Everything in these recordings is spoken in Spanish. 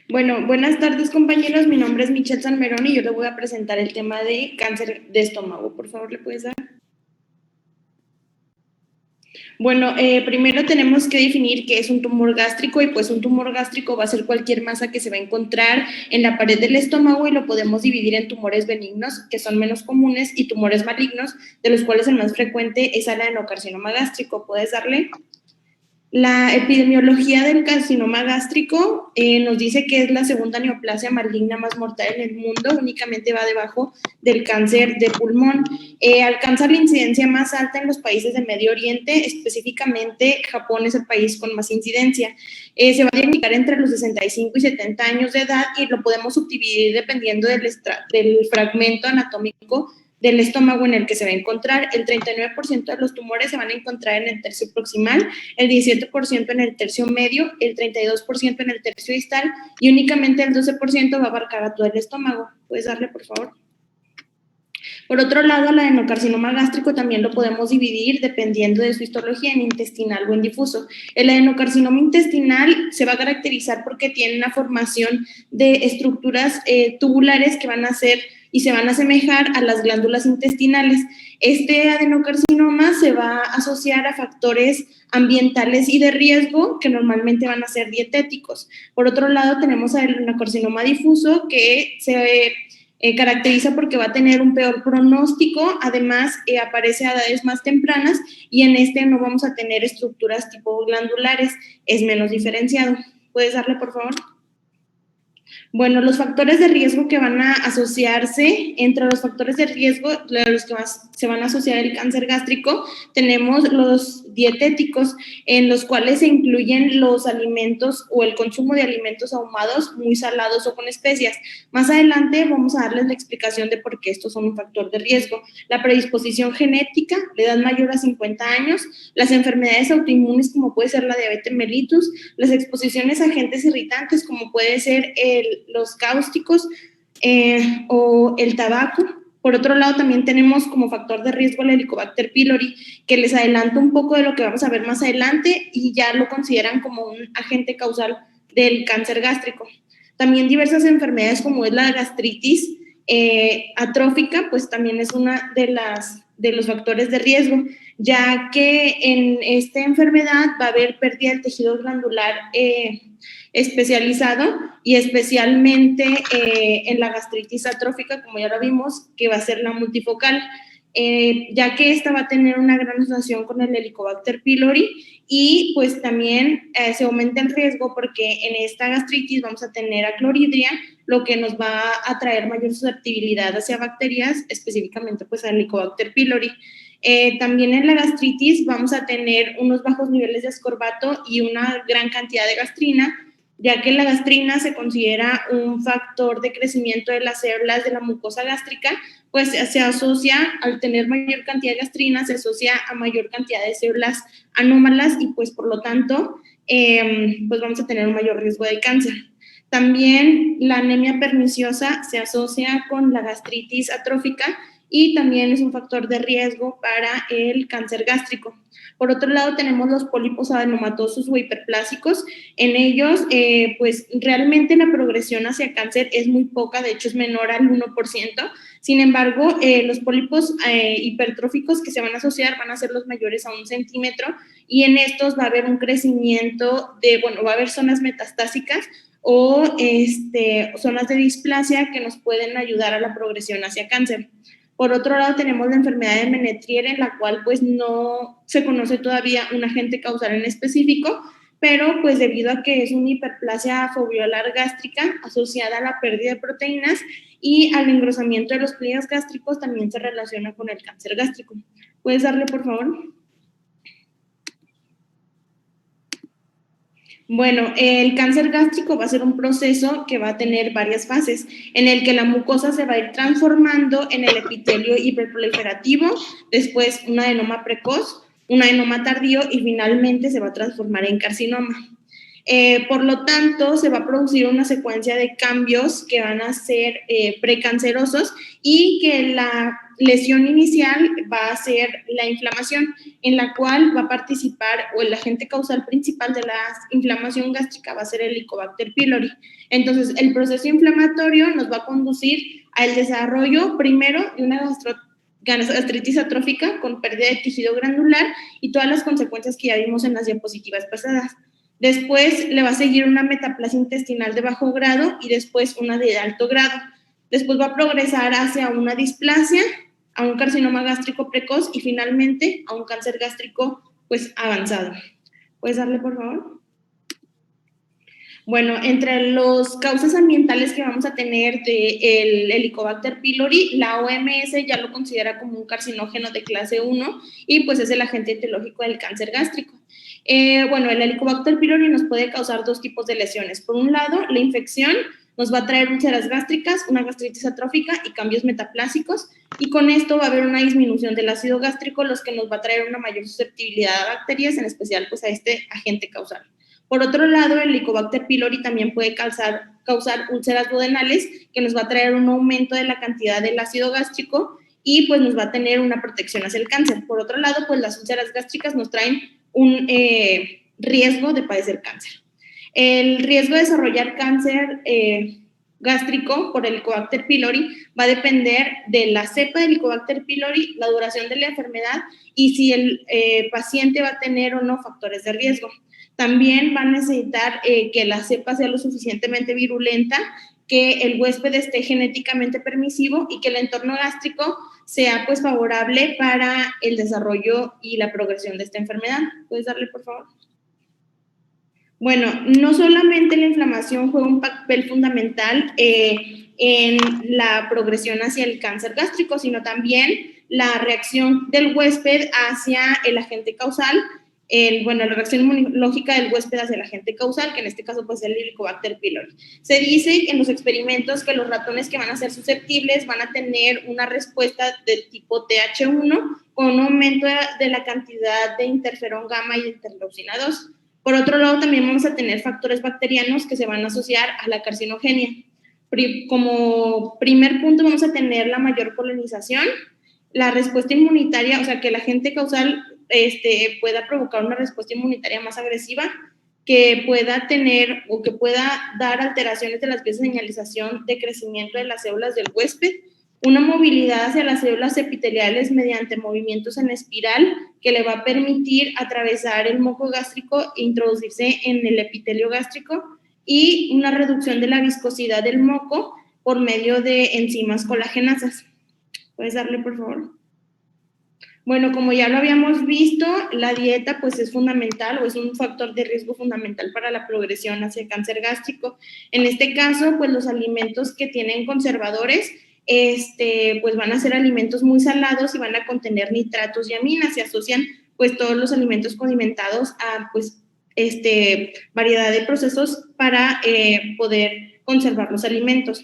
Bueno, buenas tardes compañeros, mi nombre es Michelle Sanmerón y yo le voy a presentar el tema de cáncer de estómago. Por favor, ¿le puedes dar? Bueno, primero tenemos que definir qué es un tumor gástrico y pues un tumor gástrico va a ser cualquier masa que se va a encontrar en la pared del estómago y lo podemos dividir en tumores benignos, que son menos comunes, y tumores malignos, de los cuales el más frecuente es el adenocarcinoma gástrico. ¿Puedes darle? La epidemiología del carcinoma gástrico nos dice que es la segunda neoplasia maligna más mortal en el mundo, únicamente va debajo del cáncer de pulmón. Alcanza la incidencia más alta en los países de Medio Oriente, específicamente Japón es el país con más incidencia. Se va a diagnosticar entre los 65 y 70 años de edad y lo podemos subdividir dependiendo del fragmento anatómico del estómago en el que se va a encontrar. El 39% de los tumores se van a encontrar en el tercio proximal, el 17% en el tercio medio, el 32% en el tercio distal y únicamente el 12% va a abarcar a todo el estómago. ¿Puedes darle, por favor? Por otro lado, el adenocarcinoma gástrico también lo podemos dividir dependiendo de su histología en intestinal o en difuso. El adenocarcinoma intestinal se va a caracterizar porque tiene una formación de estructuras tubulares que van a ser y se van a asemejar a las glándulas intestinales. Este adenocarcinoma se va a asociar a factores ambientales y de riesgo que normalmente van a ser dietéticos. Por otro lado, tenemos el adenocarcinoma difuso que se caracteriza porque va a tener un peor pronóstico, además aparece a edades más tempranas y en este no vamos a tener estructuras tipo glandulares, es menos diferenciado. ¿Puedes darle, por favor? Bueno, los factores de riesgo que van a asociarse, entre los factores de riesgo, los que más se van a asociar el cáncer gástrico, tenemos los dietéticos, en los cuales se incluyen los alimentos o el consumo de alimentos ahumados, muy salados o con especias. Más adelante vamos a darles la explicación de por qué estos son un factor de riesgo. La predisposición genética, la edad mayor a 50 años, las enfermedades autoinmunes como puede ser la diabetes mellitus, las exposiciones a agentes irritantes como puede ser los cáusticos o el tabaco. Por otro lado, también tenemos como factor de riesgo el Helicobacter pylori, que les adelanto un poco de lo que vamos a ver más adelante y ya lo consideran como un agente causal del cáncer gástrico. También diversas enfermedades como es la gastritis atrófica, pues también es una de los factores de riesgo, ya que en esta enfermedad va a haber pérdida del tejido glandular especializado y especialmente en la gastritis atrófica, como ya lo vimos, que va a ser la multifocal, ya que esta va a tener una gran asociación con el Helicobacter pylori y pues también se aumenta el riesgo porque en esta gastritis vamos a tener acloridria, lo que nos va a traer mayor susceptibilidad hacia bacterias, específicamente pues al Helicobacter pylori. También en la gastritis vamos a tener unos bajos niveles de ascorbato y una gran cantidad de gastrina, ya que la gastrina se considera un factor de crecimiento de las células de la mucosa gástrica, pues se asocia, al tener mayor cantidad de gastrina, se asocia a mayor cantidad de células anómalas y pues por lo tanto, pues vamos a tener un mayor riesgo de cáncer. También la anemia perniciosa se asocia con la gastritis atrófica y también es un factor de riesgo para el cáncer gástrico. Por otro lado, tenemos los pólipos adenomatosos o hiperplásicos. En ellos, pues realmente la progresión hacia cáncer es muy poca, de hecho es menor al 1%. Sin embargo, los pólipos hipertróficos que se van a asociar van a ser los mayores a 1 centímetro y en estos va a haber un crecimiento va a haber zonas metastásicas o zonas de displasia que nos pueden ayudar a la progresión hacia cáncer. Por otro lado, tenemos la enfermedad de Menetrier, en la cual pues no se conoce todavía un agente causal en específico, pero pues debido a que es una hiperplasia foveolar gástrica asociada a la pérdida de proteínas y al engrosamiento de los pliegues gástricos, también se relaciona con el cáncer gástrico. ¿Puedes darle, por favor? Bueno, el cáncer gástrico va a ser un proceso que va a tener varias fases, en el que la mucosa se va a ir transformando en el epitelio hiperproliferativo, después un adenoma precoz, un adenoma tardío y finalmente se va a transformar en carcinoma. Por lo tanto, se va a producir una secuencia de cambios que van a ser precancerosos y que la lesión inicial va a ser la inflamación, en la cual va a participar, o el agente causal principal de la inflamación gástrica va a ser el Helicobacter pylori. Entonces, el proceso inflamatorio nos va a conducir al desarrollo primero de una gastritis atrófica con pérdida de tejido granular y todas las consecuencias que ya vimos en las diapositivas pasadas. Después le va a seguir una metaplasia intestinal de bajo grado y después una de alto grado. Después va a progresar hacia una displasia, a un carcinoma gástrico precoz y finalmente a un cáncer gástrico pues avanzado. ¿Puedes darle, por favor? Bueno, entre las causas ambientales que vamos a tener del Helicobacter pylori, la OMS ya lo considera como un carcinógeno de clase 1 y pues es el agente etiológico del cáncer gástrico. Bueno, el Helicobacter pylori nos puede causar dos tipos de lesiones. Por un lado, la infección nos va a traer úlceras gástricas, una gastritis atrófica y cambios metaplásicos, y con esto va a haber una disminución del ácido gástrico, los que nos va a traer una mayor susceptibilidad a bacterias, en especial pues a este agente causal. Por otro lado, el Helicobacter pylori también puede causar úlceras duodenales, que nos va a traer un aumento de la cantidad del ácido gástrico y pues nos va a tener una protección hacia el cáncer. Por otro lado, pues las úlceras gástricas nos traen un riesgo de padecer cáncer. El riesgo de desarrollar cáncer gástrico por el Helicobacter pylori va a depender de la cepa del Helicobacter pylori, la duración de la enfermedad y si el paciente va a tener o no factores de riesgo. También va a necesitar que la cepa sea lo suficientemente virulenta, que el huésped esté genéticamente permisivo y que el entorno gástrico sea pues favorable para el desarrollo y la progresión de esta enfermedad. ¿Puedes darle, por favor? Bueno, no solamente la inflamación juega un papel fundamental en la progresión hacia el cáncer gástrico, sino también la reacción del huésped hacia el agente causal, la reacción inmunológica del huésped hacia el agente causal, que en este caso pues es el Helicobacter pylori. Se dice en los experimentos que los ratones que van a ser susceptibles van a tener una respuesta de tipo TH1 con un aumento de la cantidad de interferón gamma y de interleucina 2. Por otro lado, también vamos a tener factores bacterianos que se van a asociar a la carcinogenia. Como primer punto vamos a tener la mayor colonización, la respuesta inmunitaria, o sea, que el agente causal pueda provocar una respuesta inmunitaria más agresiva, que pueda tener o que pueda dar alteraciones de las vías de señalización de crecimiento de las células del huésped, una movilidad hacia las células epiteliales mediante movimientos en espiral que le va a permitir atravesar el moco gástrico e introducirse en el epitelio gástrico, y una reducción de la viscosidad del moco por medio de enzimas colagenasas. ¿Puedes darle, por favor? Bueno, como ya lo habíamos visto, la dieta pues es fundamental o es un factor de riesgo fundamental para la progresión hacia el cáncer gástrico. En este caso, pues los alimentos que tienen conservadores pues van a ser alimentos muy salados y van a contener nitratos y aminas. Se asocian pues todos los alimentos condimentados a pues variedad de procesos para poder conservar los alimentos.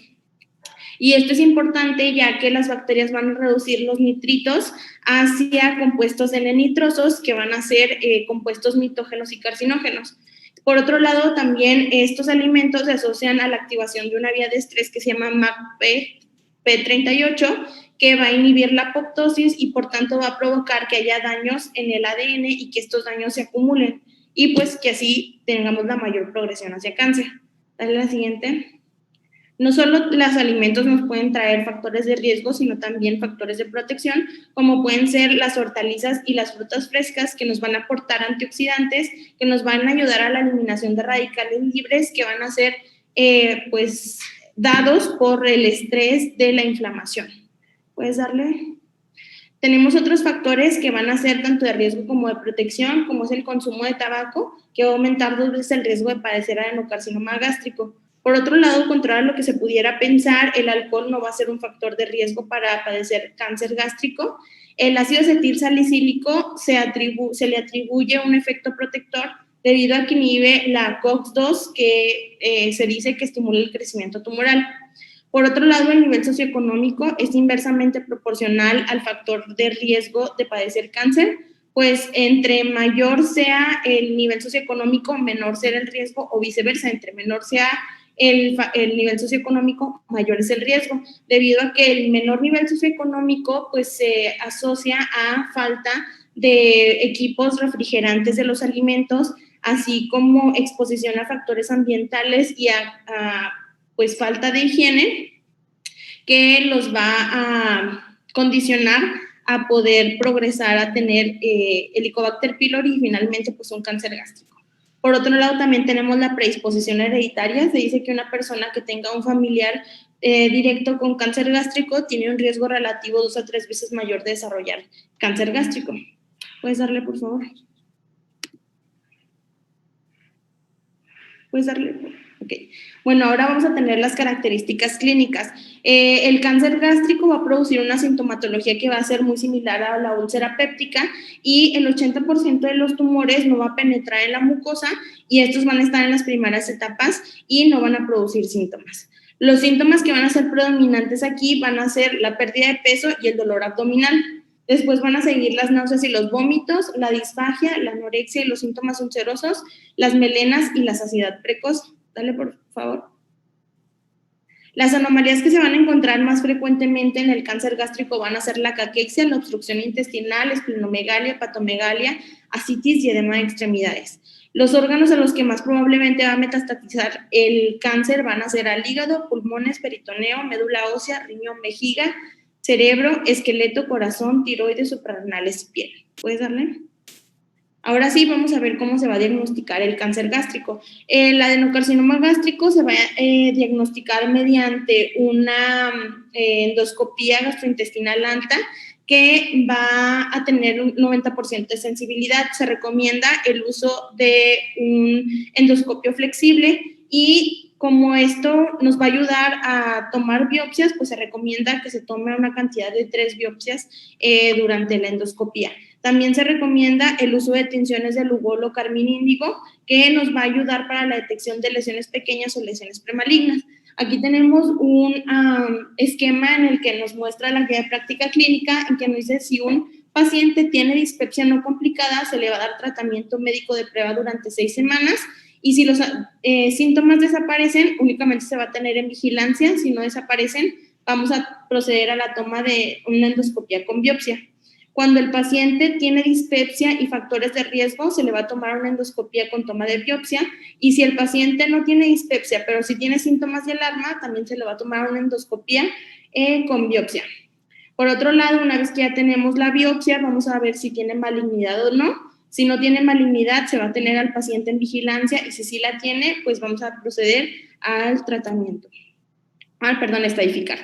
Y esto es importante ya que las bacterias van a reducir los nitritos hacia compuestos N-nitrosos que van a ser compuestos mitógenos y carcinógenos. Por otro lado, también estos alimentos se asocian a la activación de una vía de estrés que se llama MAP-P38, que va a inhibir la apoptosis y por tanto va a provocar que haya daños en el ADN y que estos daños se acumulen y pues que así tengamos la mayor progresión hacia cáncer. Dale la siguiente. No solo los alimentos nos pueden traer factores de riesgo, sino también factores de protección, como pueden ser las hortalizas y las frutas frescas, que nos van a aportar antioxidantes, que nos van a ayudar a la eliminación de radicales libres, que van a ser pues dados por el estrés de la inflamación. ¿Puedes darle? Tenemos otros factores que van a ser tanto de riesgo como de protección, como es el consumo de tabaco, que va a aumentar 2 veces el riesgo de padecer adenocarcinoma gástrico. Por otro lado, contrario a lo que se pudiera pensar, el alcohol no va a ser un factor de riesgo para padecer cáncer gástrico. El ácido acetilsalicílico se le atribuye un efecto protector debido a que inhibe la COX-2, que se dice que estimula el crecimiento tumoral. Por otro lado, el nivel socioeconómico es inversamente proporcional al factor de riesgo de padecer cáncer. pues entre mayor sea el nivel socioeconómico, menor será el riesgo, o viceversa, entre menor sea el nivel socioeconómico, mayor es el riesgo, debido a que el menor nivel socioeconómico pues se asocia a falta de equipos refrigerantes de los alimentos, así como exposición a factores ambientales y a pues falta de higiene, que los va a condicionar a poder progresar a tener Helicobacter pylori y finalmente pues un cáncer gástrico. Por otro lado, también tenemos la predisposición hereditaria. Se dice que una persona que tenga un familiar directo con cáncer gástrico tiene un riesgo relativo 2 a 3 veces mayor de desarrollar cáncer gástrico. ¿Puedes darle, por favor? ¿Puedes darle? Ok. Bueno, ahora vamos a tener las características clínicas. El cáncer gástrico va a producir una sintomatología que va a ser muy similar a la úlcera péptica y el 80% de los tumores no va a penetrar en la mucosa y estos van a estar en las primeras etapas y no van a producir síntomas. Los síntomas que van a ser predominantes aquí van a ser la pérdida de peso y el dolor abdominal. Después van a seguir las náuseas y los vómitos, la disfagia, la anorexia y los síntomas ulcerosos, las melenas y la saciedad precoz. Dale, por favor. Las anomalías que se van a encontrar más frecuentemente en el cáncer gástrico van a ser la caquexia, la obstrucción intestinal, esplenomegalia, hepatomegalia, ascitis y edema de extremidades. Los órganos a los que más probablemente va a metastatizar el cáncer van a ser al hígado, pulmones, peritoneo, médula ósea, riñón, vejiga, cerebro, esqueleto, corazón, tiroides, suprarrenales y piel. ¿Puedes darle? Ahora sí, vamos a ver cómo se va a diagnosticar el cáncer gástrico. El adenocarcinoma gástrico se va a diagnosticar mediante una endoscopía gastrointestinal alta que va a tener un 90% de sensibilidad. Se recomienda el uso de un endoscopio flexible y como esto nos va a ayudar a tomar biopsias, pues se recomienda que se tome una cantidad de 3 biopsias durante la endoscopía. También se recomienda el uso de tinciones de lugolo carmín índigo, que nos va a ayudar para la detección de lesiones pequeñas o lesiones premalignas. Aquí tenemos un esquema en el que nos muestra la guía de práctica clínica, en que nos dice si un paciente tiene dispepsia no complicada, se le va a dar tratamiento médico de prueba durante 6 semanas y si los síntomas desaparecen, únicamente se va a tener en vigilancia. Si no desaparecen, vamos a proceder a la toma de una endoscopia con biopsia. Cuando el paciente tiene dispepsia y factores de riesgo, se le va a tomar una endoscopia con toma de biopsia, y si el paciente no tiene dispepsia, pero sí tiene síntomas de alarma, también se le va a tomar una endoscopia con biopsia. Por otro lado, una vez que ya tenemos la biopsia, vamos a ver si tiene malignidad o no. Si no tiene malignidad, se va a tener al paciente en vigilancia, y si sí la tiene, pues vamos a proceder al tratamiento. Estadificar.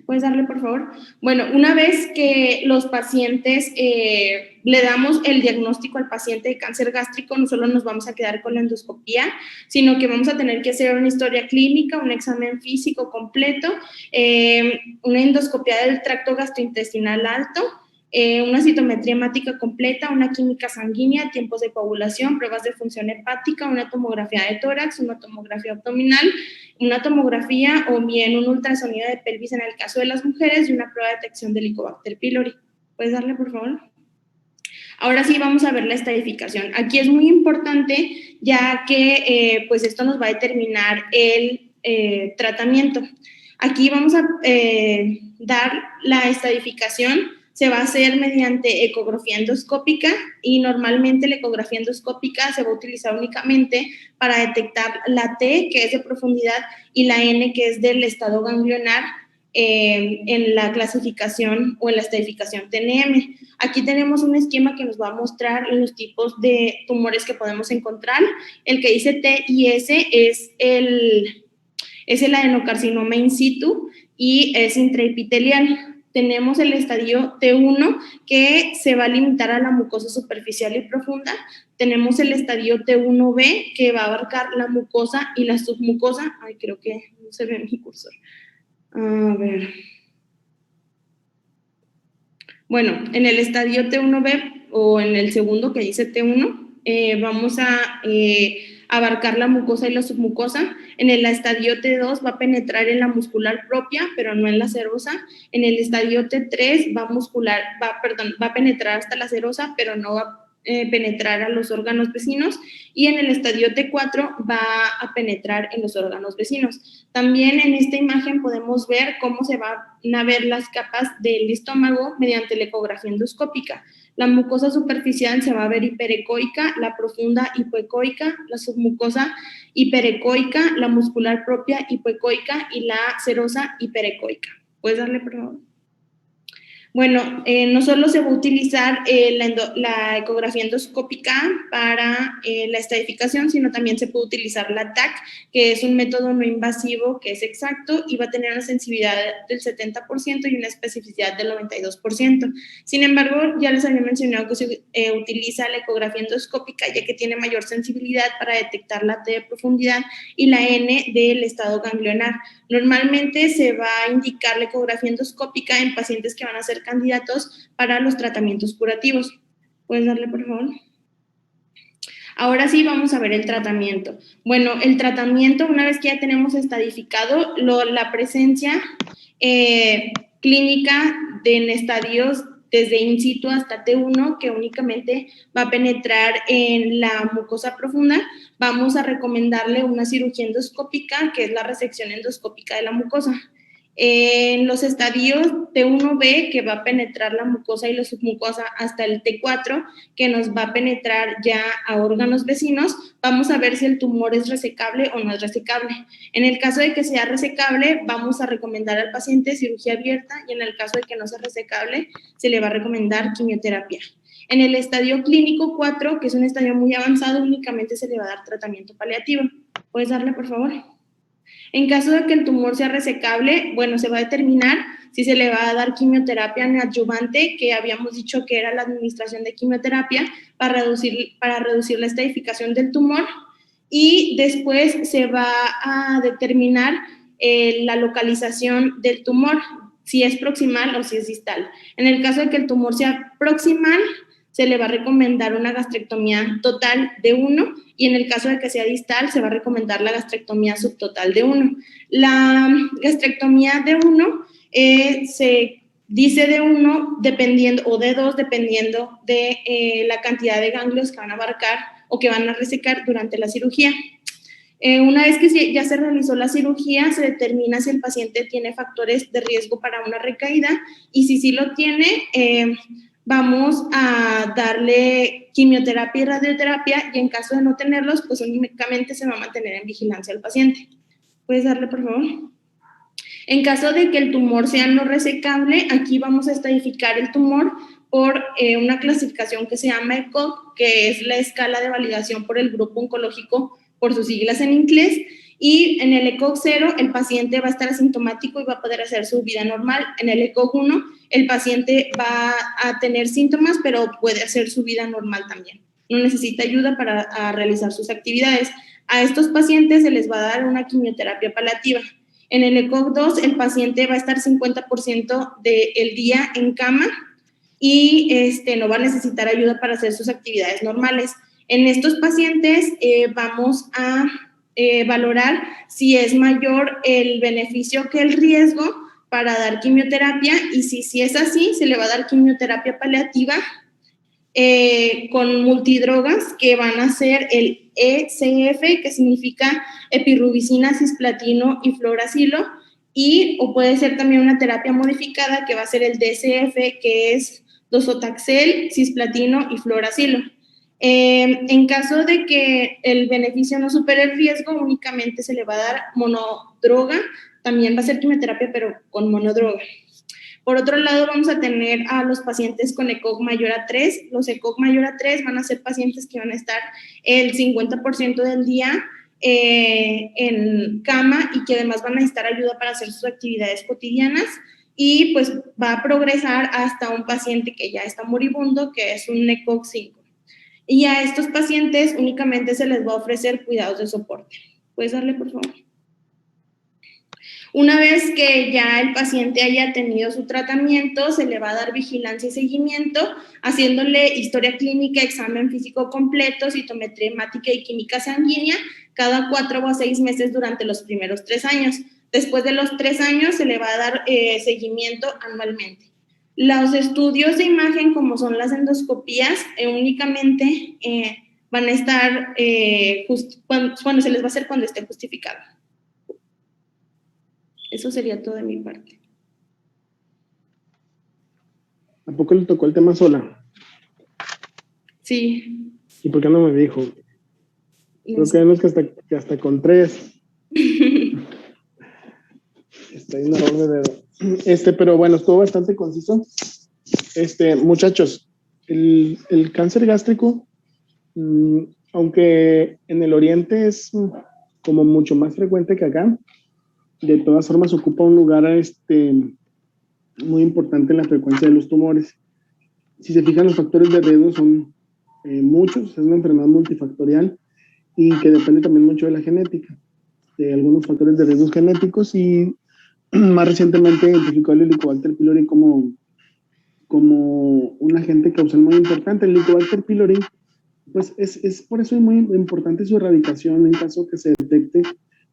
¿Puedes darle, por favor? Bueno, una vez que los pacientes le damos el diagnóstico al paciente de cáncer gástrico, no solo nos vamos a quedar con la endoscopía, sino que vamos a tener que hacer una historia clínica, un examen físico completo, una endoscopia del tracto gastrointestinal alto, una citometría hemática completa, una química sanguínea, tiempos de coagulación, pruebas de función hepática, una tomografía de tórax, una tomografía abdominal, una tomografía o bien un ultrasonido de pelvis en el caso de las mujeres y una prueba de detección de Helicobacter pylori. ¿Puedes darle, por favor? Ahora sí vamos a ver la estadificación. Aquí es muy importante ya que pues esto nos va a determinar el tratamiento. Aquí vamos a dar la estadificación. Se va a hacer mediante ecografía endoscópica y normalmente la ecografía endoscópica se va a utilizar únicamente para detectar la T, que es de profundidad, y la N, que es del estado ganglionar, en la clasificación o en la estadificación TNM. Aquí tenemos un esquema que nos va a mostrar los tipos de tumores que podemos encontrar. El que dice T y S es el adenocarcinoma in situ y es intraepitelial. Tenemos el estadio T1, que se va a limitar a la mucosa superficial y profunda. Tenemos el estadio T1B, que va a abarcar la mucosa y la submucosa. Ay, creo que no se ve mi cursor. A ver. Bueno, en el estadio T1B o en el segundo que dice T1, vamos a abarcar la mucosa y la submucosa. En el estadio T2 va a penetrar en la muscular propia, pero no en la serosa. En el estadio T3 va a penetrar hasta la serosa, pero no va a penetrar a los órganos vecinos, y en el estadio T4 va a penetrar en los órganos vecinos. También en esta imagen podemos ver cómo se van a ver las capas del estómago mediante la ecografía endoscópica. La mucosa superficial se va a ver hiperecoica, la profunda hipoecoica, la submucosa hiperecoica, la muscular propia hipoecoica y la serosa hiperecoica. ¿Puedes darle, por favor? Bueno, no solo se va a utilizar la ecografía endoscópica para la estadificación, sino también se puede utilizar la TAC, que es un método no invasivo que es exacto y va a tener una sensibilidad del 70% y una especificidad del 92%. Sin embargo, ya les había mencionado que se utiliza la ecografía endoscópica, ya que tiene mayor sensibilidad para detectar la T de profundidad y la N del estado ganglionar. Normalmente se va a indicar la ecografía endoscópica en pacientes que van a ser candidatos para los tratamientos curativos. ¿Puedes darle, por favor? Ahora sí vamos a ver el tratamiento. Bueno, el tratamiento, una vez que ya tenemos estadificado la presencia clínica en estadios desde in situ hasta T1, que únicamente va a penetrar en la mucosa profunda, vamos a recomendarle una cirugía endoscópica, que es la resección endoscópica de la mucosa. En los estadios T1B, que va a penetrar la mucosa y la submucosa, hasta el T4, que nos va a penetrar ya a órganos vecinos, vamos a ver si el tumor es resecable o no es resecable. En el caso de que sea resecable, vamos a recomendar al paciente cirugía abierta, y en el caso de que no sea resecable, se le va a recomendar quimioterapia. En el estadio clínico 4, que es un estadio muy avanzado, únicamente se le va a dar tratamiento paliativo. ¿Puedes darle, por favor? En caso de que el tumor sea resecable, bueno, se va a determinar si se le va a dar quimioterapia neoadyuvante, que habíamos dicho que era la administración de quimioterapia para reducir la estadificación del tumor, y después se va a determinar la localización del tumor, si es proximal o si es distal. En el caso de que el tumor sea proximal, se le va a recomendar una gastrectomía total de 1, y en el caso de que sea distal, se va a recomendar la gastrectomía subtotal de 1. La gastrectomía de 1 se dice de 1 dependiendo, o de 2 dependiendo de la cantidad de ganglios que van a abarcar o que van a resecar durante la cirugía. Una vez que ya se realizó la cirugía, se determina si el paciente tiene factores de riesgo para una recaída, y si sí lo tiene, vamos a darle quimioterapia y radioterapia, y en caso de no tenerlos, pues únicamente se va a mantener en vigilancia al paciente. ¿Puedes darle, por favor? En caso de que el tumor sea no resecable, aquí vamos a estadificar el tumor por una clasificación que se llama ECOG, que es la escala de validación por el grupo oncológico, por sus siglas en inglés, y en el ECOG 0 el paciente va a estar asintomático y va a poder hacer su vida normal. En el ECOG 1 el paciente va a tener síntomas, pero puede hacer su vida normal también. No necesita ayuda para realizar sus actividades. A estos pacientes se les va a dar una quimioterapia paliativa. En el ECOG 2 el paciente va a estar 50% del día en cama y no va a necesitar ayuda para hacer sus actividades normales. En estos pacientes vamos a valorar si es mayor el beneficio que el riesgo para dar quimioterapia, y si es así, se le va a dar quimioterapia paliativa con multidrogas, que van a ser el ECF, que significa epirubicina, cisplatino y fluoracilo, o puede ser también una terapia modificada, que va a ser el DCF, que es docetaxel, cisplatino y fluoracilo. En caso de que el beneficio no supere el riesgo, únicamente se le va a dar monodroga, también va a ser quimioterapia, pero con monodroga. Por otro lado, vamos a tener a los pacientes con ECOG mayor a 3. Los ECOG mayor a 3 van a ser pacientes que van a estar el 50% del día en cama, y que además van a necesitar ayuda para hacer sus actividades cotidianas, y pues va a progresar hasta un paciente que ya está moribundo, que es un ECOG 5. Y a estos pacientes únicamente se les va a ofrecer cuidados de soporte. ¿Puedes darle, por favor? Una vez que ya el paciente haya tenido su tratamiento, se le va a dar vigilancia y seguimiento, haciéndole historia clínica, examen físico completo, citometría hemática y química sanguínea, cada 4 o 6 meses durante los primeros 3 años. Después de los 3 años se le va a dar seguimiento anualmente. Los estudios de imagen, como son las endoscopías, únicamente van a estar, cuando se les va a hacer cuando esté justificado. Eso sería todo de mi parte. ¿A poco le tocó el tema sola? Sí. ¿Y por qué no me dijo? Creo que hay unos que hasta con 3. Está ahí un error de dedo. Pero bueno, estuvo bastante conciso. Muchachos, el cáncer gástrico, aunque en el oriente es como mucho más frecuente que acá, de todas formas ocupa un lugar muy importante en la frecuencia de los tumores. Si se fijan, los factores de riesgo son muchos, es una enfermedad multifactorial y que depende también mucho de la genética, de algunos factores de riesgo genéticos, y más recientemente identificó el Helicobacter pylori como un agente causal muy importante. El Helicobacter pylori, pues es por eso muy importante su erradicación en caso que se detecte,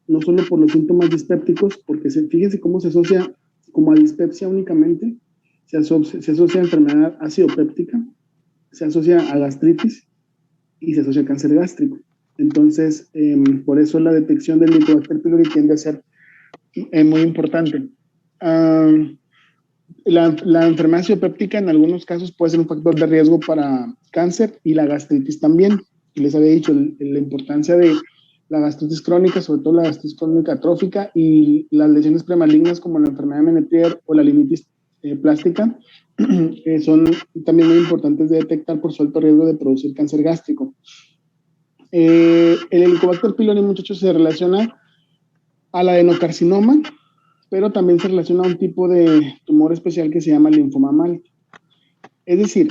no solo por los síntomas dispépticos, porque fíjense cómo se asocia como a dispepsia únicamente, se asocia a enfermedad acidopéptica, se asocia a gastritis y se asocia a cáncer gástrico. Entonces, por eso la detección del Helicobacter pylori tiende a ser muy importante. La enfermedad acidopéptica en algunos casos puede ser un factor de riesgo para cáncer, y la gastritis también. Y les había dicho la importancia de la gastritis crónica, sobre todo la gastritis crónica atrófica, y las lesiones premalignas como la enfermedad de Menetrier o la limpitis plástica son también muy importantes de detectar por su alto riesgo de producir cáncer gástrico. El Helicobacter pylori, muchachos, se relaciona al adenocarcinoma, pero también se relaciona a un tipo de tumor especial que se llama linfoma mal. Es decir,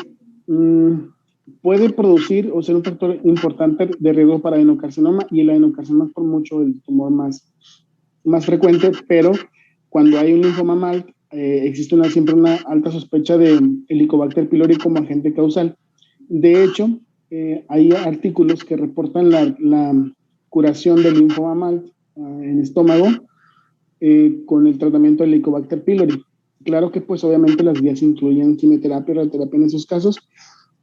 puede producir o ser un factor importante de riesgo para adenocarcinoma, y el adenocarcinoma es por mucho el tumor más frecuente, pero cuando hay un linfoma mal, existe siempre una alta sospecha de Helicobacter pylori como agente causal. De hecho, hay artículos que reportan la curación del linfoma mal en estómago con el tratamiento del Helicobacter pylori. Claro que pues obviamente las vías incluyen quimioterapia y radioterapia en esos casos,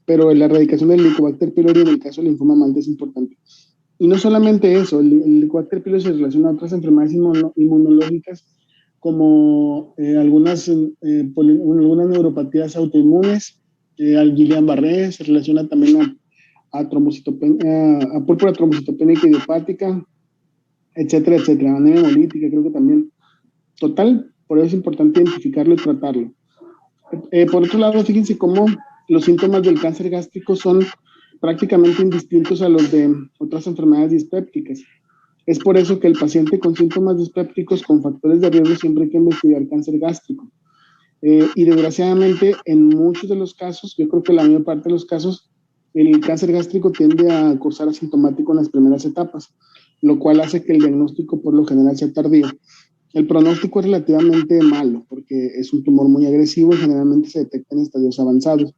pero la erradicación del Helicobacter pylori en el caso del linfoma mal es importante. Y no solamente eso, el Helicobacter pylori se relaciona a otras enfermedades inmunológicas, como algunas neuropatías autoinmunes, al Guillain-Barré, se relaciona también a púrpura trombocitopénica idiopática, etcétera, etcétera, anemia hemolítica, creo que también. Total, por eso es importante identificarlo y tratarlo. Por otro lado, fíjense cómo los síntomas del cáncer gástrico son prácticamente indistintos a los de otras enfermedades dispépticas. Es por eso que el paciente con síntomas dispépticos con factores de riesgo siempre hay que investigar cáncer gástrico. Y desgraciadamente, en muchos de los casos, yo creo que la mayor parte de los casos, el cáncer gástrico tiende a cursar asintomático en las primeras etapas, lo cual hace que el diagnóstico por lo general sea tardío. El pronóstico es relativamente malo porque es un tumor muy agresivo y generalmente se detecta en estadios avanzados.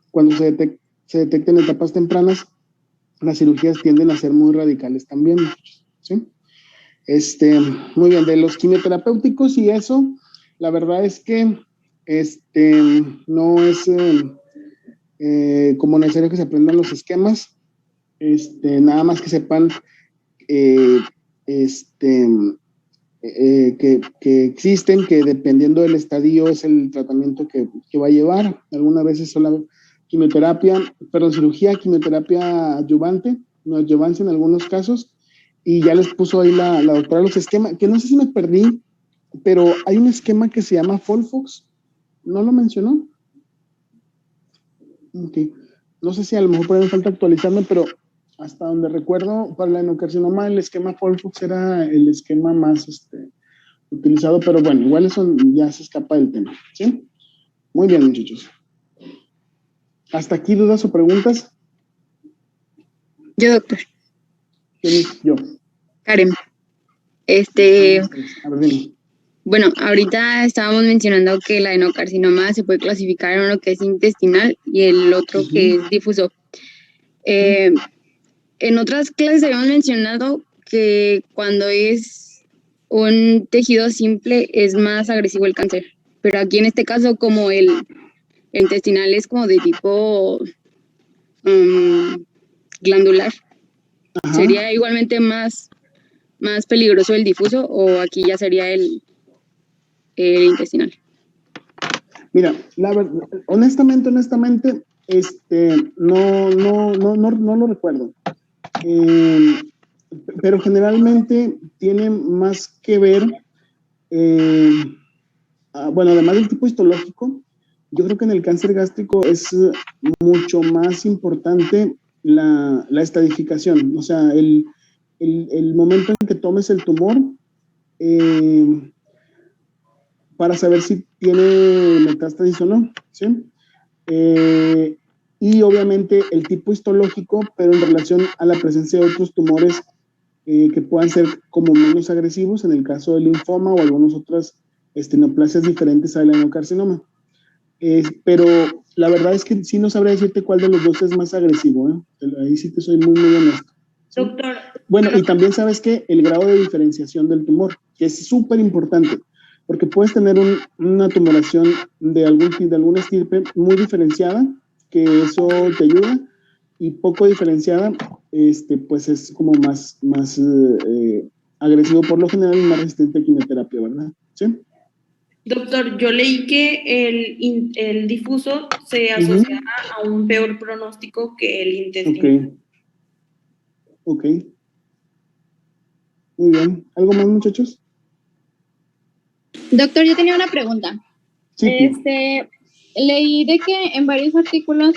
Cuando se detecta en etapas tempranas, las cirugías tienden a ser muy radicales también, ¿sí? Muy bien, de los quimioterapéuticos y eso, la verdad es que no es como necesario que se aprendan los esquemas, nada más que sepan que existen, que dependiendo del estadio es el tratamiento que va a llevar. Algunas veces solo cirugía, quimioterapia adyuvante, no adyuvancia en algunos casos, y ya les puso ahí la doctora los esquemas, que no sé si me perdí, pero hay un esquema que se llama FOLFOX, ¿no lo mencionó? Ok, no sé si a lo mejor por ahí me falta actualizarme, pero hasta donde recuerdo, para la adenocarcinoma el esquema FOLFOX era el esquema más utilizado, pero bueno, igual eso ya se escapa del tema, ¿sí? Muy bien, muchachos. ¿Hasta aquí dudas o preguntas? Yo, doctor. ¿Quién es yo? Karen. A ver, dime. Bueno, ahorita estábamos mencionando que el adenocarcinoma se puede clasificar en uno que es intestinal y el otro que es difuso. En otras clases habíamos mencionado que cuando es un tejido simple es más agresivo el cáncer, pero aquí en este caso como el intestinal es como de tipo glandular, Ajá. ¿sería igualmente más peligroso el difuso o aquí ya sería el intestinal? Mira, honestamente, no lo recuerdo. Pero generalmente tiene más que ver, bueno, además del tipo histológico, yo creo que en el cáncer gástrico es mucho más importante la estadificación, o sea, el momento en que tomes el tumor para saber si tiene metástasis o no, ¿sí? Y obviamente el tipo histológico, pero en relación a la presencia de otros tumores que puedan ser como menos agresivos, en el caso del linfoma o algunas otras neoplasias diferentes al adenocarcinoma. Pero la verdad es que sí no sabría decirte cuál de los dos es más agresivo, ¿eh? Ahí sí te soy muy, muy honesto. ¿Sí? Doctor. Bueno, y también sabes que el grado de diferenciación del tumor, que es súper importante, porque puedes tener una tumoración de alguna estirpe muy diferenciada, que eso te ayuda, y poco diferenciada, pues es como más agresivo por lo general y más resistente a quimioterapia, ¿verdad? ¿Sí? Doctor, yo leí que el difuso se asocia a un peor pronóstico que el intestinal. Ok. Muy bien. ¿Algo más, muchachos? Doctor, yo tenía una pregunta. Sí. Leí de que en varios artículos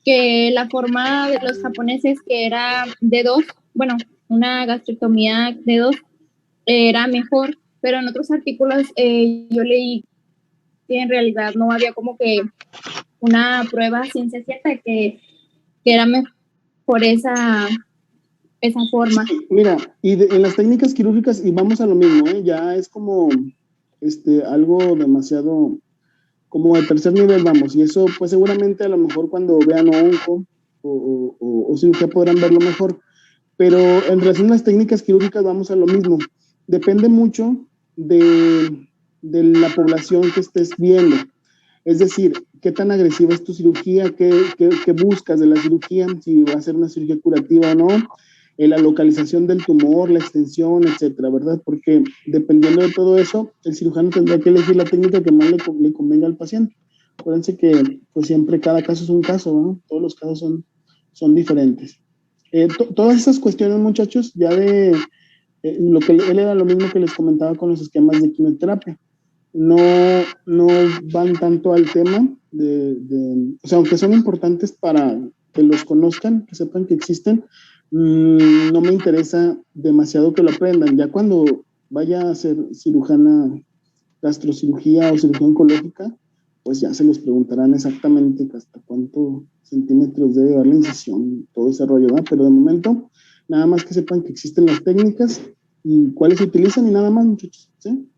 que la forma de los japoneses que era D2, bueno, una gastrectomía D2 era mejor, pero en otros artículos yo leí que en realidad no había como que una prueba ciencia cierta que era mejor esa forma. Sí, mira, en las técnicas quirúrgicas, y vamos a lo mismo, ya es como algo demasiado, como de tercer nivel, vamos, y eso pues seguramente a lo mejor cuando vean onco o cirugía podrán verlo mejor, pero en relación a las técnicas quirúrgicas vamos a lo mismo, depende mucho de la población que estés viendo. Es decir, qué tan agresiva es tu cirugía, qué buscas de la cirugía, si va a ser una cirugía curativa o no, la localización del tumor, la extensión, etcétera, ¿verdad? Porque dependiendo de todo eso, el cirujano tendrá que elegir la técnica que más le convenga al paciente. Acuérdense que pues siempre cada caso es un caso, ¿no? Todos los casos son diferentes. Todas esas cuestiones, muchachos, ya de lo que él era lo mismo que les comentaba con los esquemas de quimioterapia. No van tanto al tema o sea, aunque son importantes para que los conozcan, que sepan que existen, no me interesa demasiado que lo aprendan. Ya cuando vaya a ser cirujana gastrocirugía o cirugía oncológica, pues ya se les preguntarán exactamente hasta cuántos centímetros debe dar la incisión, todo ese rollo, ¿verdad? Pero de momento, nada más que sepan que existen las técnicas y cuáles se utilizan y nada más, muchachos, ¿sí?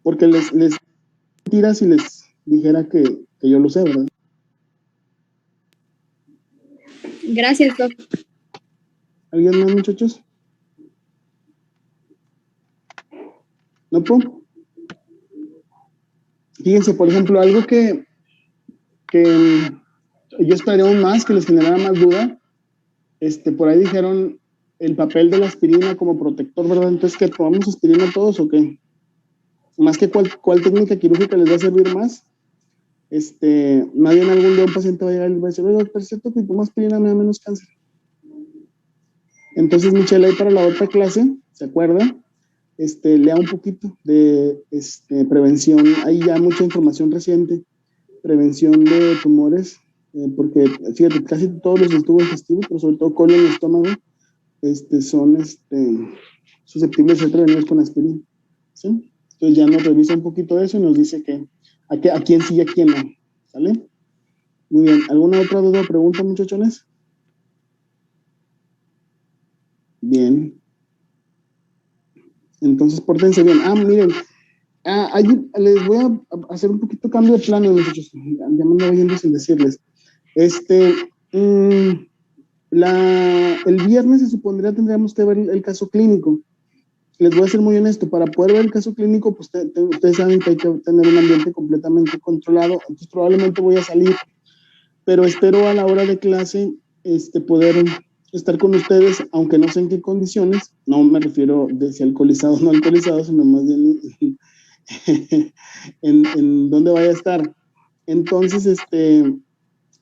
Porque les mentiría si les dijera que yo lo sé, ¿verdad? Gracias, doctor. ¿Alguien más, muchachos? ¿No, po? Fíjense, por ejemplo, algo que yo esperaría aún más, que les generara más duda, por ahí dijeron el papel de la aspirina como protector, ¿verdad? Entonces, ¿qué, tomamos aspirina todos o qué? Más que cuál técnica quirúrgica les va a servir más, nadie en algún día un paciente va a llegar y va a decir, oye, doctor, ¿es cierto que tomo aspirina me da menos cáncer? Entonces, Michelle, ahí para la otra clase, ¿se acuerda? Lea un poquito de prevención, hay ya mucha información reciente, prevención de tumores, porque fíjate, casi todos los tubos digestivos, pero sobre todo colon y estómago, son susceptibles de ser prevenidos con aspirina, ¿sí? Entonces ya nos revisa un poquito eso y nos dice a quién sí y a quién no, ¿sale? Muy bien, ¿alguna otra duda o pregunta, muchachones? Bien. Entonces, pórtense bien. Miren, les voy a hacer un poquito cambio de plano, muchachos. Ya me ando oyendo sin decirles. El viernes se supondría tendríamos que ver el caso clínico. Les voy a ser muy honesto, para poder ver el caso clínico, pues ustedes saben que hay que tener un ambiente completamente controlado, entonces probablemente voy a salir, pero espero a la hora de clase poder estar con ustedes, aunque no sé en qué condiciones, no me refiero de si alcoholizados o no alcoholizados, sino más bien en dónde vaya a estar. Entonces, yo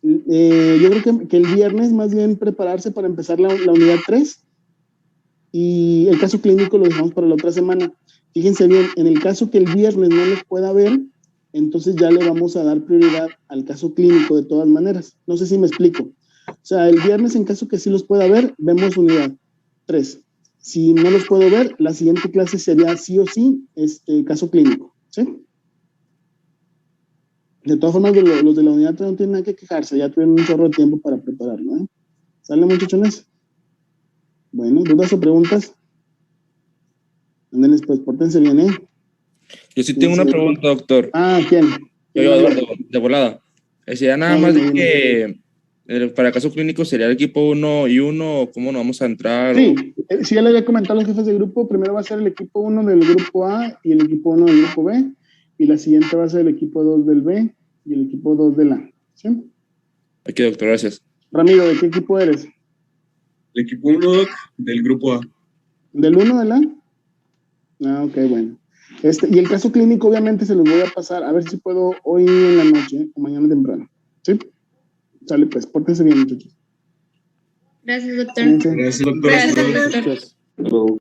creo que el viernes más bien prepararse para empezar la unidad 3, y el caso clínico lo dejamos para la otra semana. Fíjense bien, en el caso que el viernes no los pueda ver, entonces ya le vamos a dar prioridad al caso clínico de todas maneras. No sé si me explico. O sea, el viernes en caso que sí los pueda ver, vemos unidad 3. Si no los puedo ver, la siguiente clase sería sí o sí caso clínico, ¿sí? De todas formas, los de la unidad 3 no tienen nada que quejarse, ya tuvieron un chorro de tiempo para prepararlo, ¿eh? ¿Sale, muchachones? Bueno, ¿dudas o preguntas? Anden, pues, pórtense bien, ¿eh? Yo sí tengo una pregunta, doctor. ¿Quién? Yo, Eduardo, de volada. Sería nada más de que para el caso clínico sería el equipo 1 y 1, ¿cómo nos vamos a entrar? Sí, sí, ya le había comentado a los jefes de grupo, primero va a ser el equipo 1 del grupo A y el equipo 1 del grupo B, y la siguiente va a ser el equipo 2 del B y el equipo 2 del A, ¿sí? Ok, doctor, gracias. Ramiro, ¿de qué equipo eres? El equipo 1, Doc, del grupo A. ¿Del 1 del A? Ok, bueno. Y el caso clínico obviamente se los voy a pasar, a ver si puedo hoy en la noche o mañana temprano, ¿sí? Sale pues, pórtense bien, muchachos. Gracias, doctor. Fíjense. Gracias, doctor. Gracias, doctor. Gracias.